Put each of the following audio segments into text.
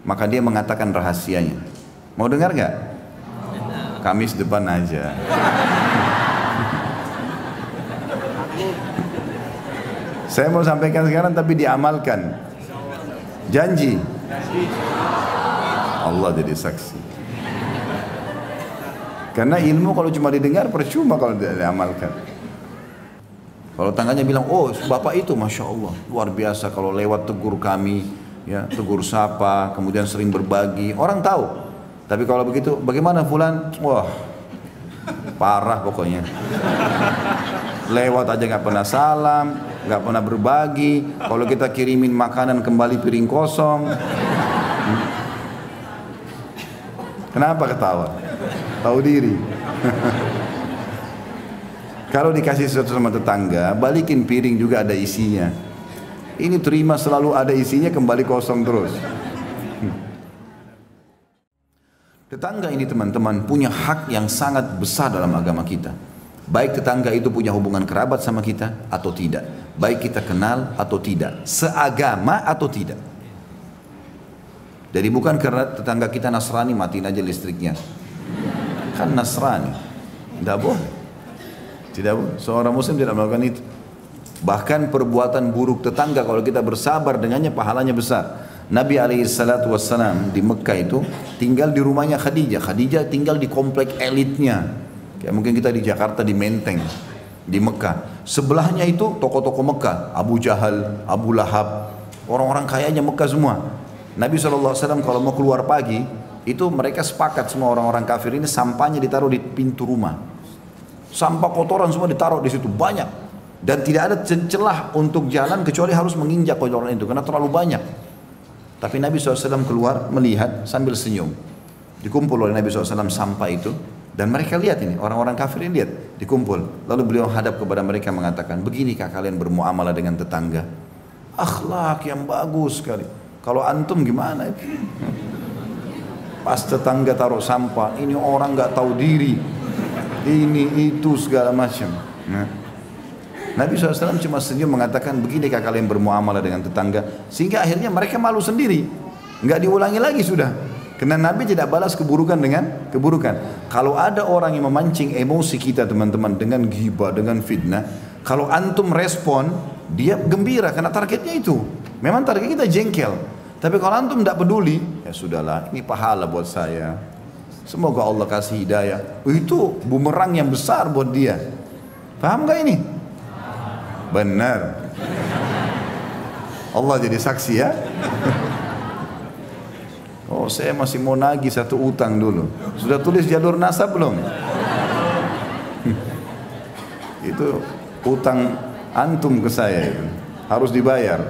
maka dia mengatakan rahasianya. Mau dengar nggak? Kamis depan aja. Saya mau sampaikan sekarang tapi diamalkan. Janji. Allah jadi saksi. Karena ilmu kalau cuma didengar percuma kalau tidak diamalkan. Kalau tangganya bilang, oh bapak itu Masya Allah luar biasa kalau lewat tegur kami, ya tegur sapa, kemudian sering berbagi, orang tahu. Tapi kalau begitu, bagaimana fulan? Wah parah pokoknya. Lewat aja nggak pernah salam, nggak pernah berbagi. Kalau kita kirimin makanan kembali piring kosong. Kenapa ketawa? Tahu diri. Kalau dikasih sesuatu sama tetangga, balikin piring juga ada isinya. Ini terima selalu ada isinya, kembali kosong terus. Tetangga ini teman-teman punya hak yang sangat besar dalam agama kita. Baik tetangga itu punya hubungan kerabat sama kita atau tidak. Baik kita kenal atau tidak. Seagama atau tidak. Jadi bukan karena tetangga kita Nasrani matiin aja listriknya. Kan Nasrani. Tidak boleh. Tidak boleh. Seorang muslim tidak melakukan itu. Bahkan perbuatan buruk tetangga kalau kita bersabar dengannya pahalanya besar. Nabi SAW di Mekah itu tinggal di rumahnya Khadijah. Khadijah tinggal di komplek elitnya. Kayak mungkin kita di Jakarta di Menteng, di Mekah. Sebelahnya itu toko-toko Mekah, Abu Jahal, Abu Lahab, orang-orang kayanya Mekah semua. Nabi SAW kalau mau keluar pagi, itu mereka sepakat semua orang-orang kafir ini sampahnya ditaruh di pintu rumah. Sampah kotoran semua ditaruh di situ banyak. Dan tidak ada celah untuk jalan kecuali harus menginjak kotoran itu karena terlalu banyak. Tapi Nabi SAW keluar melihat sambil senyum. Dikumpul oleh Nabi SAW sampah itu. Dan mereka lihat ini, orang-orang kafir ini lihat, dikumpul. Lalu beliau hadap kepada mereka mengatakan, beginikah kalian bermuamalah dengan tetangga? Akhlak yang bagus sekali. Kalau antum gimana itu? Pas tetangga taruh sampah, ini orang gak tahu diri. Ini, itu, segala macam. Nah. Nabi SAW cuma senyum mengatakan beginikah kalian bermuamalah dengan tetangga, sehingga akhirnya mereka malu sendiri, nggak diulangi lagi sudah, karena Nabi tidak balas keburukan dengan keburukan. Kalau ada orang yang memancing emosi kita teman-teman dengan ghibah, dengan fitnah, kalau antum respon dia gembira karena targetnya itu, memang target kita jengkel. Tapi kalau antum tidak peduli, ya sudahlah, ini pahala buat saya, semoga Allah kasih hidayah, itu bumerang yang besar buat dia. Paham gak ini? Benar. Allah jadi saksi ya. Oh saya masih mau nagih satu utang dulu. Sudah tulis jalur nasab belum? Itu utang antum ke saya itu. Harus dibayar.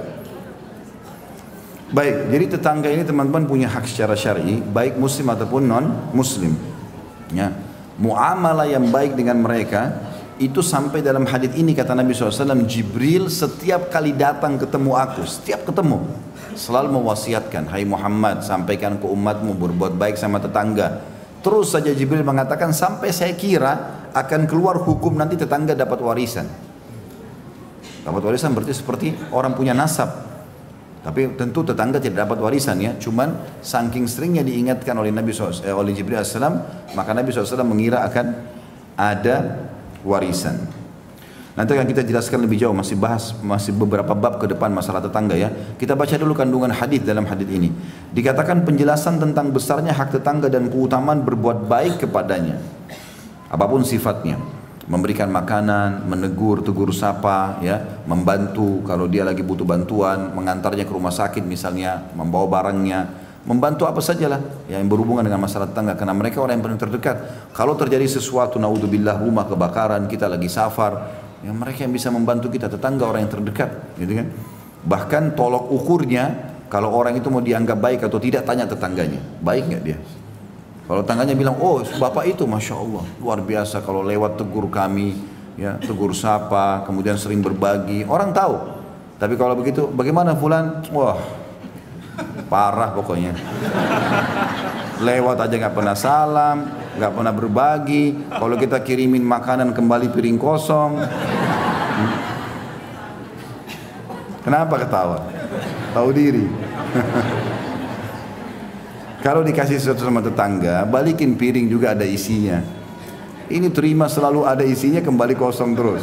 Baik, jadi tetangga ini teman-teman punya hak secara syar'i, baik muslim ataupun non muslim. Ya. Muamalah yang baik dengan mereka itu sampai dalam hadits ini kata Nabi SAW, Jibril setiap kali datang ketemu aku, setiap ketemu selalu mewasiatkan, hai Muhammad sampaikan ke umatmu berbuat baik sama tetangga. Terus saja Jibril mengatakan sampai saya kira akan keluar hukum nanti tetangga dapat warisan. Dapat warisan berarti seperti orang punya nasab. Tapi tentu tetangga tidak dapat warisan ya. Cuman saking seringnya diingatkan oleh Nabi SAW, oleh Jibril SAW, maka Nabi SAW mengira akan ada warisan. Nanti akan kita jelaskan lebih jauh, masih beberapa bab ke depan masalah tetangga ya. Kita baca dulu kandungan hadis dalam hadis ini. Dikatakan penjelasan tentang besarnya hak tetangga dan keutamaan berbuat baik kepadanya. Apapun sifatnya. Memberikan makanan, menegur, tegur sapa, ya, membantu kalau dia lagi butuh bantuan, mengantarnya ke rumah sakit misalnya, membawa barangnya. Membantu apa sajalah yang berhubungan dengan masalah tetangga, karena mereka orang yang paling terdekat. Kalau terjadi sesuatu, naudzubillah, rumah kebakaran, kita lagi safar, ya mereka yang bisa membantu kita, tetangga orang yang terdekat, gitu kan. Bahkan tolok ukurnya, kalau orang itu mau dianggap baik atau tidak, tanya tetangganya, baik nggak dia? Kalau tetangganya bilang, oh bapak itu Masya Allah luar biasa kalau lewat tegur kami, ya tegur sapa, kemudian sering berbagi, orang tahu. Tapi kalau begitu, bagaimana fulan? Wah parah pokoknya, lewat aja nggak pernah salam, nggak pernah berbagi. Kalau kita kirimin makanan kembali piring kosong. Kenapa ketawa? Tahu diri. Kalau dikasih sesuatu sama tetangga, balikin piring juga ada isinya. Ini terima selalu ada isinya, kembali kosong terus.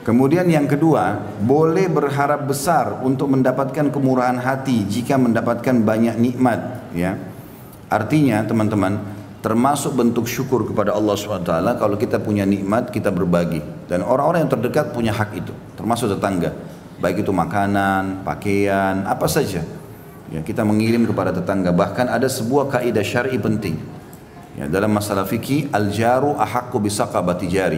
Kemudian yang kedua, boleh berharap besar untuk mendapatkan kemurahan hati jika mendapatkan banyak nikmat, ya. Artinya teman-teman, termasuk bentuk syukur kepada Allah SWT kalau kita punya nikmat kita berbagi, dan orang-orang yang terdekat punya hak itu, termasuk tetangga, baik itu makanan, pakaian, apa saja. Ya, kita mengirim kepada tetangga. Bahkan ada sebuah kaidah syar'i penting. Ya, dalam masalah fikih, al-jaru ahaqqu bisaqabati jari.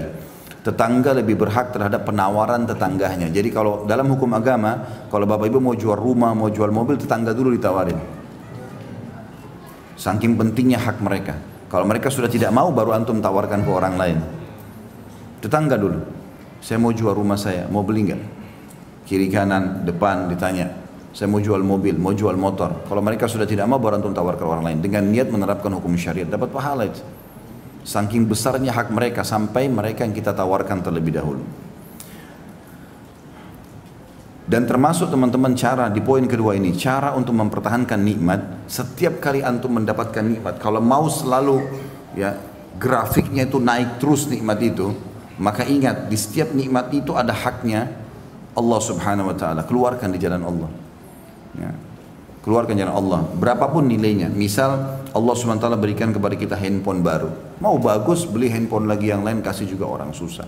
Tetangga lebih berhak terhadap penawaran tetangganya. Jadi kalau dalam hukum agama, kalau bapak ibu mau jual rumah, mau jual mobil, tetangga dulu ditawarin. Saking pentingnya hak mereka. Kalau mereka sudah tidak mau, baru antum tawarkan ke orang lain. Tetangga dulu. Saya mau jual rumah saya, mau beli enggak? Kiri kanan, depan ditanya. Saya mau jual mobil, mau jual motor. Kalau mereka sudah tidak mau, baru antum tawarkan ke orang lain. Dengan niat menerapkan hukum syariat, dapat pahala itu. Saking besarnya hak mereka sampai mereka yang kita tawarkan terlebih dahulu. Dan termasuk teman-teman cara di poin kedua ini, cara untuk mempertahankan nikmat. Setiap kali antum mendapatkan nikmat, kalau mau selalu ya grafiknya itu naik terus nikmat itu, maka ingat di setiap nikmat itu ada haknya Allah Subhanahu wa taala. Keluarkan di jalan Allah. Ya. Keluarkan jalan Allah, berapapun nilainya. Misal Allah SWT berikan kepada kita handphone baru, mau bagus beli handphone lagi yang lain, kasih juga orang susah.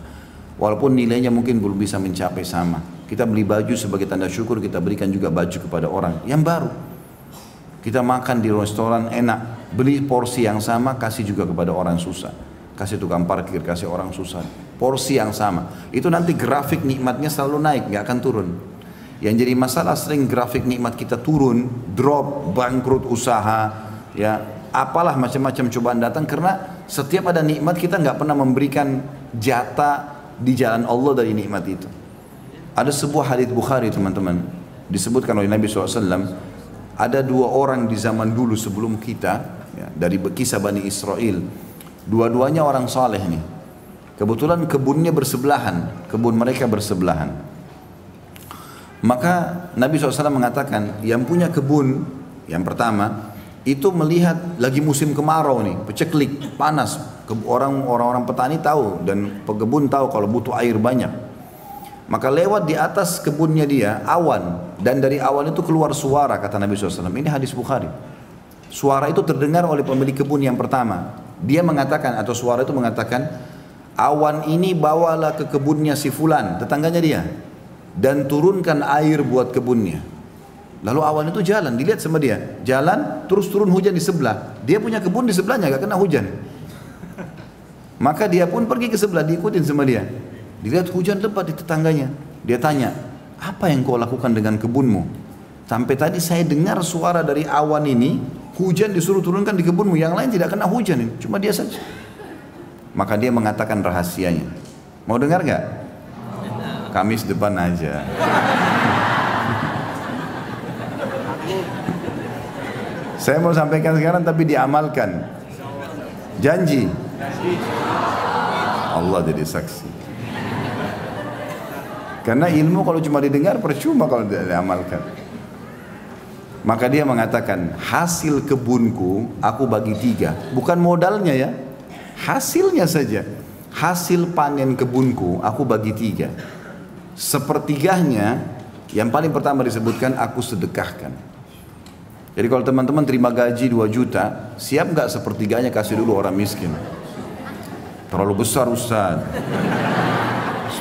Walaupun nilainya mungkin belum bisa mencapai sama. Kita beli baju sebagai tanda syukur, kita berikan juga baju kepada orang yang baru. Kita makan di restoran enak, beli porsi yang sama, kasih juga kepada orang susah. Kasih tukang parkir, kasih orang susah. Porsi yang sama, itu nanti grafik nikmatnya selalu naik, gak akan turun. Yang jadi masalah sering grafik nikmat kita turun, drop, bangkrut usaha, ya apalah macam-macam cobaan datang karena setiap ada nikmat kita nggak pernah memberikan jatah di jalan Allah dari nikmat itu. Ada sebuah hadits Bukhari teman-teman, disebutkan oleh Nabi SAW, ada dua orang di zaman dulu sebelum kita, ya, dari kisah Bani Israel, dua-duanya orang saleh nih. Kebetulan kebunnya bersebelahan, kebun mereka bersebelahan. Maka Nabi SAW mengatakan, yang punya kebun yang pertama itu melihat lagi musim kemarau nih, peceklik, panas. Orang-orang petani tahu dan pekebun tahu kalau butuh air banyak. Maka lewat di atas kebunnya dia awan, dan dari awan itu keluar suara, kata Nabi SAW. Ini hadis Bukhari. Suara itu terdengar oleh pemilik kebun yang pertama. Dia mengatakan, atau suara itu mengatakan, awan ini bawalah ke kebunnya si fulan, tetangganya dia, dan turunkan air buat kebunnya. Lalu awan itu jalan, dilihat sama dia, jalan terus turun hujan di sebelah. Dia punya kebun di sebelahnya, gak kena hujan. Maka dia pun pergi ke sebelah, diikutin sama dia. Dilihat hujan lebat di tetangganya. Dia tanya, apa yang kau lakukan dengan kebunmu? Sampai tadi saya dengar suara dari awan ini, hujan disuruh turunkan di kebunmu, yang lain tidak kena hujan ini, cuma dia saja. Maka dia mengatakan rahasianya. Mau dengar gak? Kamis depan aja. Saya mau sampaikan sekarang tapi diamalkan. Janji. Allah jadi saksi. Karena ilmu kalau cuma didengar percuma kalau tidak diamalkan. Maka dia mengatakan, hasil kebunku aku bagi 3. Bukan modalnya ya, hasilnya saja. Hasil panen kebunku aku bagi 3. Sepertiganya yang paling pertama disebutkan aku sedekahkan. Jadi kalau teman-teman terima gaji 2 juta, siap gak sepertiganya kasih dulu orang miskin? Terlalu besar Ustaz,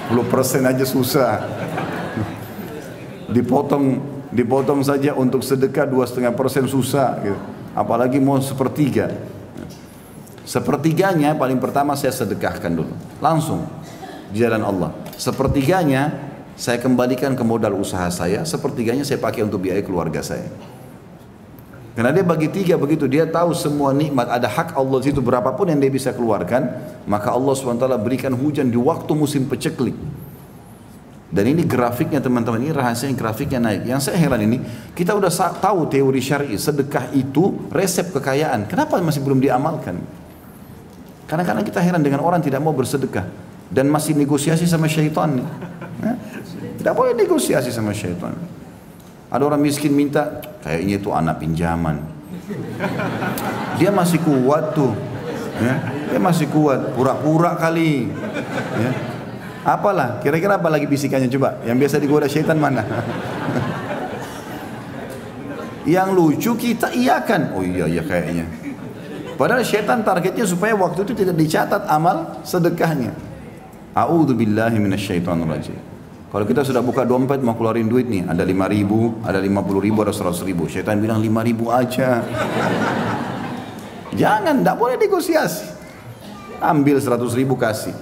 10% aja susah. Dipotong saja untuk sedekah 2,5% susah gitu. Apalagi mau sepertiga. Sepertiganya paling pertama saya sedekahkan dulu, langsung di jalan Allah. Sepertiganya saya kembalikan ke modal usaha saya, sepertiganya saya pakai untuk biaya keluarga saya. Karena dia bagi 3 begitu, dia tahu semua nikmat, ada hak Allah situ berapapun yang dia bisa keluarkan, maka Allah SWT berikan hujan di waktu musim peceklik. Dan ini grafiknya teman-teman, ini rahasianya grafiknya naik. Yang saya heran ini, kita udah tahu teori syar'i, sedekah itu resep kekayaan. Kenapa masih belum diamalkan? Kadang-kadang kita heran dengan orang tidak mau bersedekah dan masih negosiasi sama syaitan. Tidak boleh negosiasi sama syaitan. Ada orang miskin minta, kayaknya itu anak pinjaman. Dia masih kuat tuh, ya. Dia masih kuat, pura-pura kali. Ya. Apalah, kira-kira apa lagi bisikannya coba? Yang biasa digoda syaitan mana? Yang lucu kita iyakan, oh iya kayaknya. Padahal syaitan targetnya supaya waktu itu tidak dicatat amal sedekahnya. A'udzubillahi minasyaitonirrajim. Kalau kita sudah buka dompet mau keluarin duit nih, ada 5.000, ada 50.000, ada 100.000. Syaitan bilang 5.000 aja. Jangan, tidak boleh negosiasi. Ambil 100.000 kasih.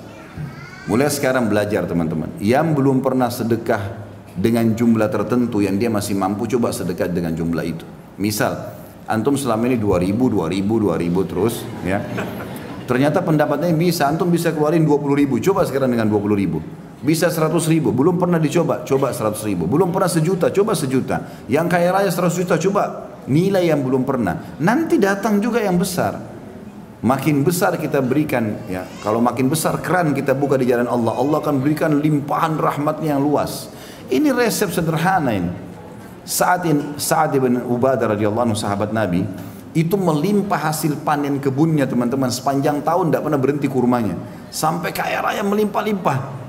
Mulai sekarang belajar teman-teman. Yang belum pernah sedekah dengan jumlah tertentu yang dia masih mampu, coba sedekah dengan jumlah itu. Misal, antum selama ini 2.000 terus, ya. Ternyata pendapatnya bisa, antum bisa keluarin 20.000, coba sekarang dengan 20.000. Bisa 100.000, belum pernah dicoba, coba 100.000. Belum pernah sejuta, coba sejuta. Yang kaya raya 100 juta, coba nilai yang belum pernah. Nanti datang juga yang besar. Makin besar kita berikan, ya. Kalau makin besar keran kita buka di jalan Allah, Allah akan berikan limpahan rahmatnya yang luas. Ini resep sederhana ini. Sa'ad ibn Ubadah radhiyallahu anhu, sahabat Nabi, itu melimpah hasil panen kebunnya teman-teman, sepanjang tahun tidak pernah berhenti kurmanya, sampai kaya raya melimpah-limpah.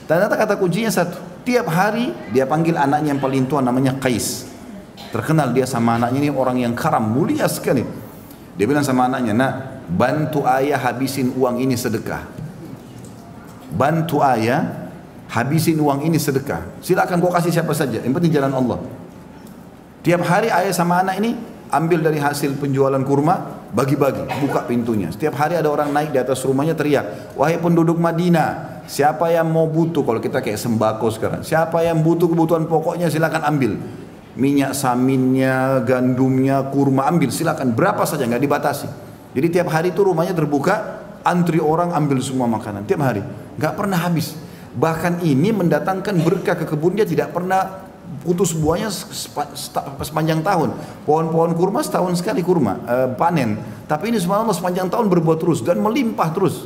Ternyata kata kuncinya satu, tiap hari dia panggil anaknya yang paling tua namanya Qais. Terkenal dia sama anaknya ini orang yang karam, mulia sekali. Dia bilang sama anaknya, nak, bantu ayah habisin uang ini sedekah. Bantu ayah habisin uang ini sedekah. Silakan kau kasih siapa saja, yang penting jalan Allah. Tiap hari ayah sama anak ini ambil dari hasil penjualan kurma, bagi-bagi, buka pintunya. Setiap hari ada orang naik di atas rumahnya teriak, wahai penduduk Madinah, siapa yang mau butuh, kalau kita kayak sembako sekarang, siapa yang butuh kebutuhan pokoknya silakan ambil. Minyak saminnya, gandumnya, kurma, ambil silakan, berapa saja, nggak dibatasi. Jadi tiap hari itu rumahnya terbuka, antri orang ambil semua makanan, tiap hari, nggak pernah habis. Bahkan ini mendatangkan berkah ke kebun, dia tidak pernah putus buahnya sepanjang tahun. Pohon-pohon kurma setahun sekali panen. Tapi ini subhanallah sepanjang tahun berbuah terus dan melimpah terus.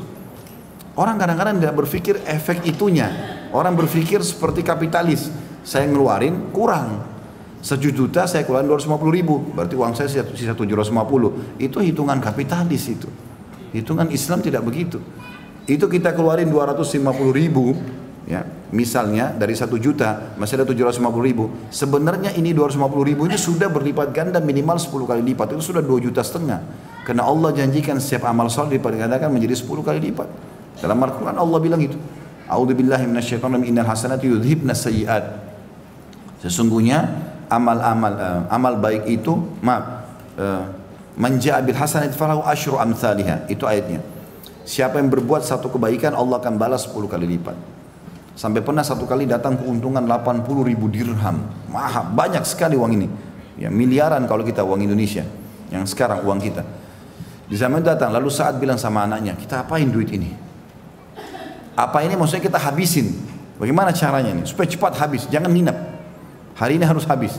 Orang kadang-kadang tidak berpikir efek itunya. Orang berpikir seperti kapitalis. Saya ngeluarin kurang. 1 juta saya keluarin 250.000. Berarti uang saya sisa 750. Itu hitungan kapitalis itu. Hitungan Islam tidak begitu. Itu kita keluarin 250.000. Ya, misalnya dari 1 juta masih ada 750.000. Sebenarnya ini 250.000 ini sudah berlipat ganda minimal 10 kali lipat. Itu sudah 2,5 juta. Karena Allah janjikan setiap amal saleh digandakan menjadi 10 kali lipat. Dalam Al-Quran Allah bilang itu. A'udzubillahi minasyaitonir innal hasanati yudhibnas sayyi'at. Sesungguhnya amal baik itu man ja'a bil hasanati falahu asyru amsalihha. Itu ayatnya. Siapa yang berbuat satu kebaikan Allah akan balas 10 kali lipat. Sampai pernah satu kali datang keuntungan 80.000 dirham. Mahal, banyak sekali uang ini. Ya, miliaran kalau kita uang Indonesia. Yang sekarang uang kita. Di zaman itu datang, lalu Sa'ad bilang sama anaknya, kita apain duit ini? Apa ini maksudnya kita habisin? Bagaimana caranya ini? Supaya cepat habis, jangan nginap. Hari ini harus habis.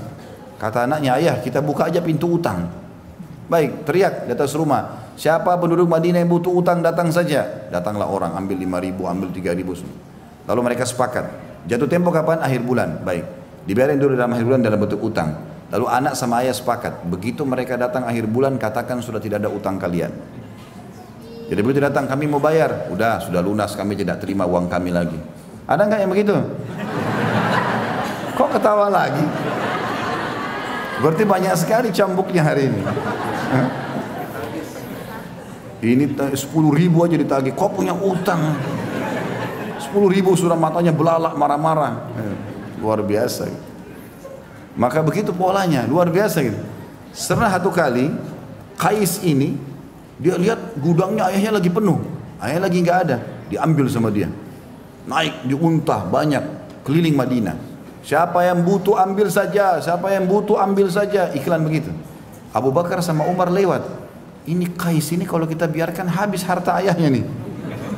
Kata anaknya, ayah kita buka aja pintu utang. Baik, teriak di atas rumah. Siapa penduduk Madinah yang butuh utang datang saja. Datanglah orang, ambil 5.000, ambil 3.000 semua. Lalu mereka sepakat, jatuh tempo kapan? Akhir bulan. Baik, dibiarin dulu dalam akhir bulan dalam bentuk utang. Lalu anak sama ayah sepakat, begitu mereka datang akhir bulan katakan sudah tidak ada utang kalian. Jadi begitu datang kami mau bayar, sudah lunas, kami tidak terima uang kami lagi. Ada nggak yang begitu? Kok ketawa lagi? Berarti banyak sekali cambuknya hari ini. Ini 10.000 aja ditagih, kok punya utang? 10.000 sudah matanya belalak marah-marah. Luar biasa. Maka begitu polanya, luar biasa gitu. Pernah satu kali Qais ini dia lihat gudangnya ayahnya lagi penuh, ayahnya lagi nggak ada, diambil sama dia. Naik di unta banyak keliling Madinah. Siapa yang butuh ambil saja, siapa yang butuh ambil saja, iklan begitu. Abu Bakar sama Umar lewat. Ini Qais ini kalau kita biarkan habis harta ayahnya nih.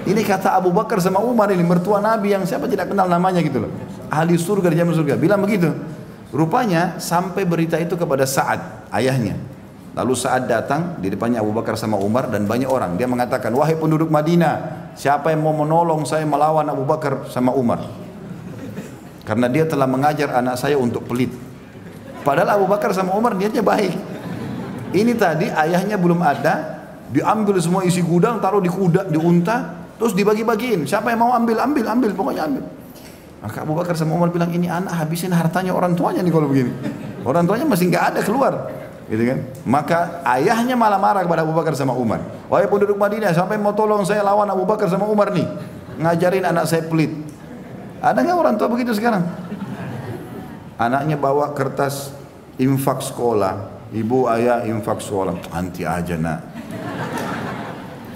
Ini kata Abu Bakar sama Umar ini, mertua Nabi yang siapa tidak kenal namanya gitu loh. Ahli surga di jaman surga, bilang begitu. Rupanya sampai berita itu kepada Sa'ad, ayahnya. Lalu Sa'ad datang di depannya Abu Bakar sama Umar dan banyak orang. Dia mengatakan, wahai penduduk Madinah, siapa yang mau menolong saya melawan Abu Bakar sama Umar? Karena dia telah mengajar anak saya untuk pelit. Padahal Abu Bakar sama Umar niatnya baik. Ini tadi ayahnya belum ada, diambil semua isi gudang, taruh di kuda, di unta, terus dibagi-bagiin. Siapa yang mau ambil, pokoknya ambil. Maka Abu Bakar sama Umar bilang, ini anak habisin hartanya orang tuanya nih kalau begini. Orang tuanya masih nggak ada keluar, gitu kan? Maka ayahnya malah marah kepada Abu Bakar sama Umar. Wahai penduduk Madinah, sampai mau tolong saya lawan Abu Bakar sama Umar nih, ngajarin anak saya pelit. Ada nggak orang tua begitu sekarang? Anaknya bawa kertas infak sekolah, ibu ayah infak sekolah, anti aja nak.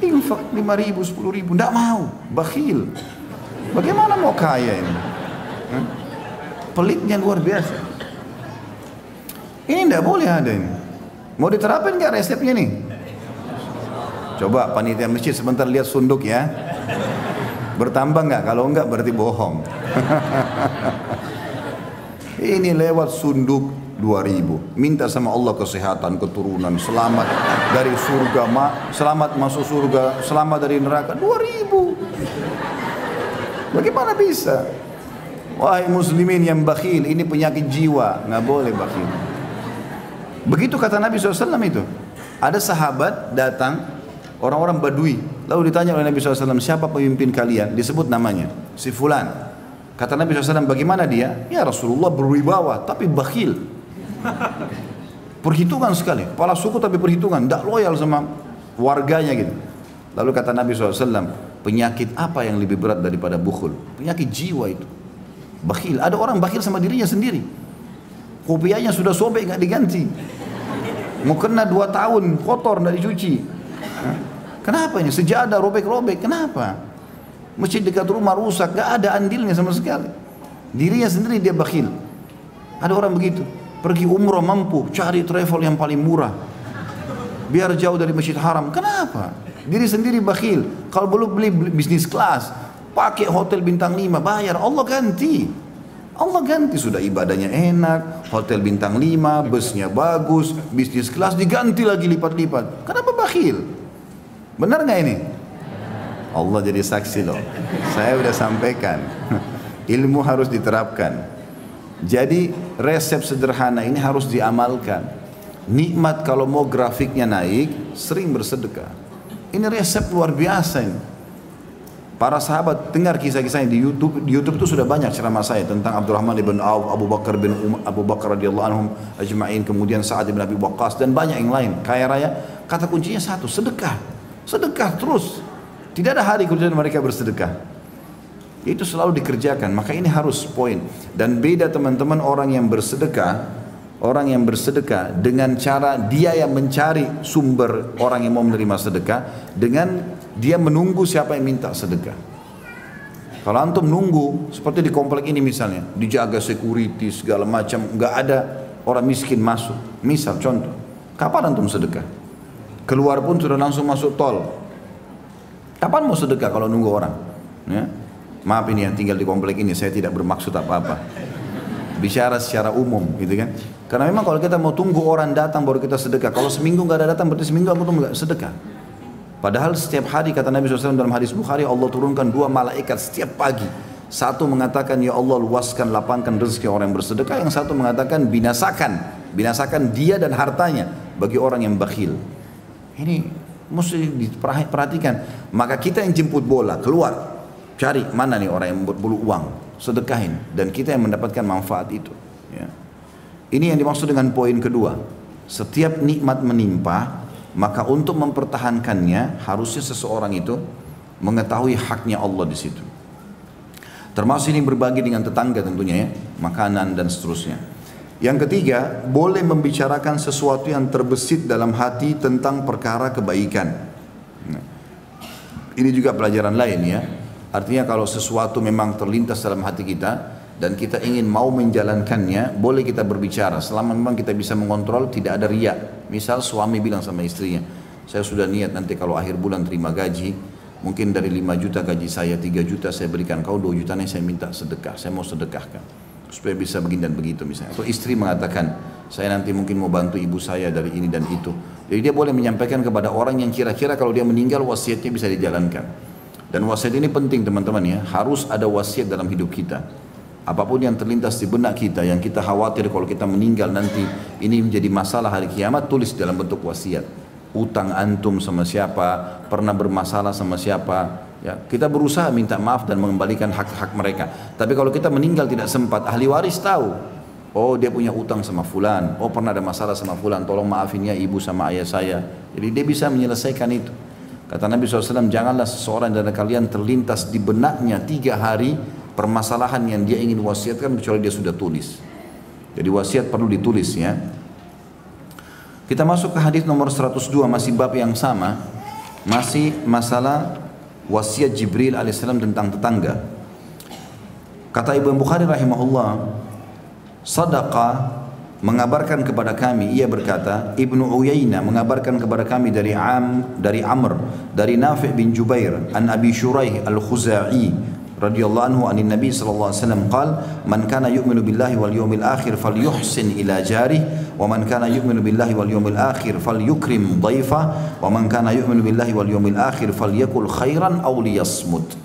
Infak 5.000, 10.000, nggak mau, bakhil. Bagaimana mau kaya ini? Pelitnya luar biasa. Ini nggak boleh ada ini. Mau diterapin nggak resepnya nih? Coba panitia masjid sebentar lihat sunduk ya. Bertambah nggak? Kalau enggak berarti bohong. Ini lewat sunduk 2.000. Minta sama Allah kesehatan, keturunan, selamat dari surga, selamat masuk surga, selamat dari neraka. 2.000. Bagaimana bisa? Wahai muslimin yang bakhil, ini penyakit jiwa, nggak boleh bakhil. Begitu kata Nabi SAW itu. Ada sahabat datang, orang-orang Badui, lalu ditanya oleh Nabi SAW, siapa pemimpin kalian? Disebut namanya, si Fulan. Kata Nabi SAW, bagaimana dia? Ya Rasulullah berwibawa, tapi bakhil. Perhitungan sekali, kepala suku tapi perhitungan, tidak loyal sama warganya gitu. Lalu kata Nabi SAW, penyakit apa yang lebih berat daripada bukhul? Penyakit jiwa itu. Bakhil, ada orang bakhil sama dirinya sendiri. Kopiahnya sudah sobek nggak diganti. Mau kena 2 tahun, kotor nggak dicuci. Kenapa ini? Sejadah robek-robek, kenapa? Masjid dekat rumah rusak, gak ada andilnya sama sekali. Dirinya sendiri dia bakhil. Ada orang begitu, pergi umrah mampu, cari travel yang paling murah, biar jauh dari masjid haram. Kenapa? Diri sendiri bakhil. Kalau belum beli bisnis kelas, pakai hotel bintang 5, bayar, Allah ganti. Allah ganti, sudah ibadahnya enak, hotel bintang 5, busnya bagus, bisnis kelas diganti lagi lipat-lipat. Kenapa bakhil? Benar nggak ini? Allah jadi saksi loh. Saya udah sampaikan. Ilmu harus diterapkan. Jadi resep sederhana ini harus diamalkan. Nikmat kalau mau grafiknya naik, sering bersedekah. Ini resep luar biasa ini. Para sahabat dengar kisah-kisahnya di YouTube. Di YouTube itu sudah banyak ceramah saya tentang Abdurrahman bin Auf, Abu Bakar radhiyallahu anhum ajma'in, kemudian Sa'ad bin Abi Waqqas dan banyak yang lain. Kaya raya. Kata kuncinya satu, sedekah. Sedekah terus. Tidak ada hari kemudian mereka bersedekah. Itu selalu dikerjakan. Maka ini harus poin. Dan beda teman-teman orang yang bersedekah. Orang yang bersedekah dengan cara dia yang mencari sumber orang yang mau menerima sedekah. Dengan dia menunggu siapa yang minta sedekah. Kalau antum nunggu seperti di komplek ini misalnya. Dijaga security segala macam. Nggak ada orang miskin masuk. Misal contoh. Kapan antum sedekah? Keluar pun sudah langsung masuk tol. Kapan mau sedekah kalau nunggu orang? Ya? Maaf ini yang tinggal di komplek ini, saya tidak bermaksud apa-apa. Bicara secara umum, gitu kan? Karena memang kalau kita mau tunggu orang datang baru kita sedekah. Kalau seminggu nggak ada datang, berarti seminggu aku tuh nggak sedekah. Padahal setiap hari kata Nabi SAW dalam hadis Bukhari, Allah turunkan 2 malaikat setiap pagi. Satu mengatakan, ya Allah luaskan, lapangkan rezeki orang yang bersedekah. Yang satu mengatakan, binasakan dia dan hartanya bagi orang yang bakhil. Ini mesti diperhatikan. Maka kita yang jemput bola keluar, cari mana nih orang yang berbulu uang, sedekahin, dan kita yang mendapatkan manfaat itu. Ya. Ini yang dimaksud dengan poin kedua. Setiap nikmat menimpa, maka untuk mempertahankannya harusnya seseorang itu mengetahui haknya Allah di situ. Termasuk ini berbagi dengan tetangga tentunya ya, makanan dan seterusnya. Yang ketiga, boleh membicarakan sesuatu yang terbesit dalam hati tentang perkara kebaikan. Ini juga pelajaran lain ya. Artinya kalau sesuatu memang terlintas dalam hati kita dan kita ingin mau menjalankannya, boleh kita berbicara. Selama memang kita bisa mengontrol, tidak ada riya. Misal suami bilang sama istrinya, saya sudah niat nanti kalau akhir bulan terima gaji, mungkin dari 5 juta gaji saya, 3 juta saya berikan kau, 2 jutanya saya minta sedekah, saya mau sedekahkan. Supaya bisa begini dan begitu misalnya. Atau istri mengatakan, saya nanti mungkin mau bantu ibu saya dari ini dan itu. Jadi dia boleh menyampaikan kepada orang yang kira-kira kalau dia meninggal wasiatnya bisa dijalankan. Dan wasiat ini penting teman-teman ya, harus ada wasiat dalam hidup kita. apapun yang terlintas di benak kita, yang kita khawatir kalau kita meninggal nanti ini menjadi masalah hari kiamat, tulis dalam bentuk wasiat. Utang antum sama siapa, pernah bermasalah sama siapa, ya, kita berusaha minta maaf dan mengembalikan hak-hak mereka. Tapi kalau kita meninggal tidak sempat, ahli waris tahu, oh dia punya utang sama fulan, oh pernah ada masalah sama fulan, tolong maafin ya ibu sama ayah saya. Jadi dia bisa menyelesaikan itu. Kata Nabi SAW, janganlah seseorang dari kalian terlintas di benaknya 3 hari permasalahan yang dia ingin wasiatkan kecuali dia sudah tulis. Jadi wasiat perlu ditulis ya. Kita masuk ke hadis nomor 102, masih bab yang sama, masih masalah wasiat Jibril alaihissalam tentang tetangga. Kata Ibnu Bukhari rahimahullah, Sadaqa mengabarkan kepada kami, ia berkata, Ibnu Uyainah mengabarkan kepada kami dari Amr, dari Nafi' bin Jubair, an Abi Shuraih al-Khuzai radhiyallahu anhu anin Nabi sallallahu alaihi wasallam qala, man kana yu'minu billahi wal yawmil akhir falyuhsin ila jarih, wa man kana yu'minu billahi wal yawmil akhir falyukrim dhaifah, wa man kana yu'minu billahi wal yawmil akhir falyakul khairan aw liyasmut.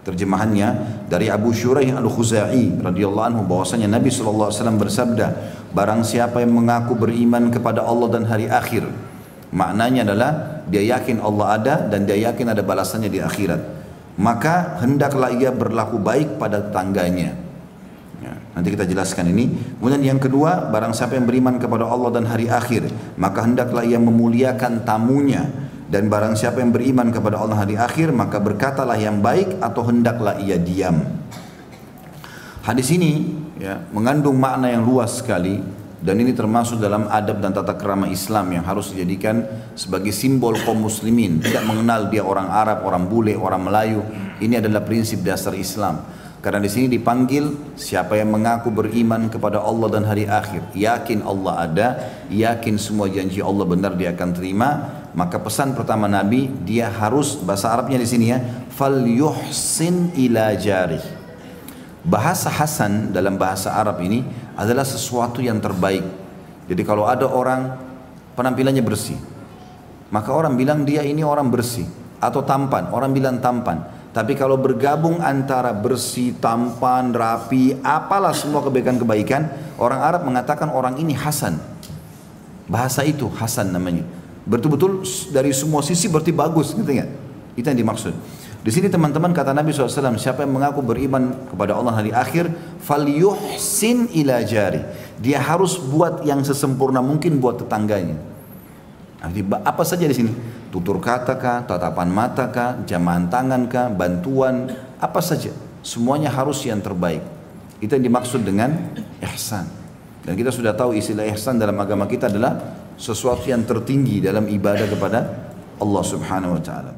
Terjemahannya dari Abu Shuraih al-Khuzai radhiyallahu anhu bahwasanya Nabi sallallahu alaihi wasallam bersabda, barang siapa yang mengaku beriman kepada Allah dan hari akhir, maknanya adalah dia yakin Allah ada dan dia yakin ada balasannya di akhirat, maka hendaklah ia berlaku baik pada tetangganya. Ya, nanti kita jelaskan ini. Kemudian yang kedua, barang siapa yang beriman kepada Allah dan hari akhir, maka hendaklah ia memuliakan tamunya. Dan barang siapa yang beriman kepada Allah hari akhir, maka berkatalah yang baik atau hendaklah ia diam. Hadis ini ya, mengandung makna yang luas sekali, dan ini termasuk dalam adab dan tata krama Islam yang harus dijadikan sebagai simbol kaum muslimin. Tidak mengenal dia orang Arab, orang bule, orang Melayu. Ini adalah prinsip dasar Islam. Karena di sini dipanggil siapa yang mengaku beriman kepada Allah dan hari akhir, yakin Allah ada, yakin semua janji Allah benar dia akan terima, maka pesan pertama Nabi, dia harus, bahasa Arabnya di sini ya, falyuhsin ila jarih. Bahasa hasan dalam bahasa Arab ini adalah sesuatu yang terbaik. Jadi kalau ada orang penampilannya bersih, maka orang bilang dia ini orang bersih, atau tampan, orang bilang tampan. Tapi kalau bergabung antara bersih, tampan, rapi, apalah semua kebaikan-kebaikan, orang Arab mengatakan orang ini hasan. Bahasa itu hasan namanya. Betul-betul dari semua sisi berarti bagus, gitu nggak? Itu yang dimaksud. Di sini teman-teman kata Nabi SAW, siapa yang mengaku beriman kepada Allah hari akhir, falyuhsin ila jari. Dia harus buat yang sesempurna mungkin buat tetangganya. Apa saja di sini? Tutur kata kah, tatapan mata kah, jamahan tangan kah, bantuan, apa saja. Semuanya harus yang terbaik. Itu yang dimaksud dengan ihsan. Dan kita sudah tahu istilah ihsan dalam agama kita adalah sesuatu yang tertinggi dalam ibadah kepada Allah Subhanahu wa taala.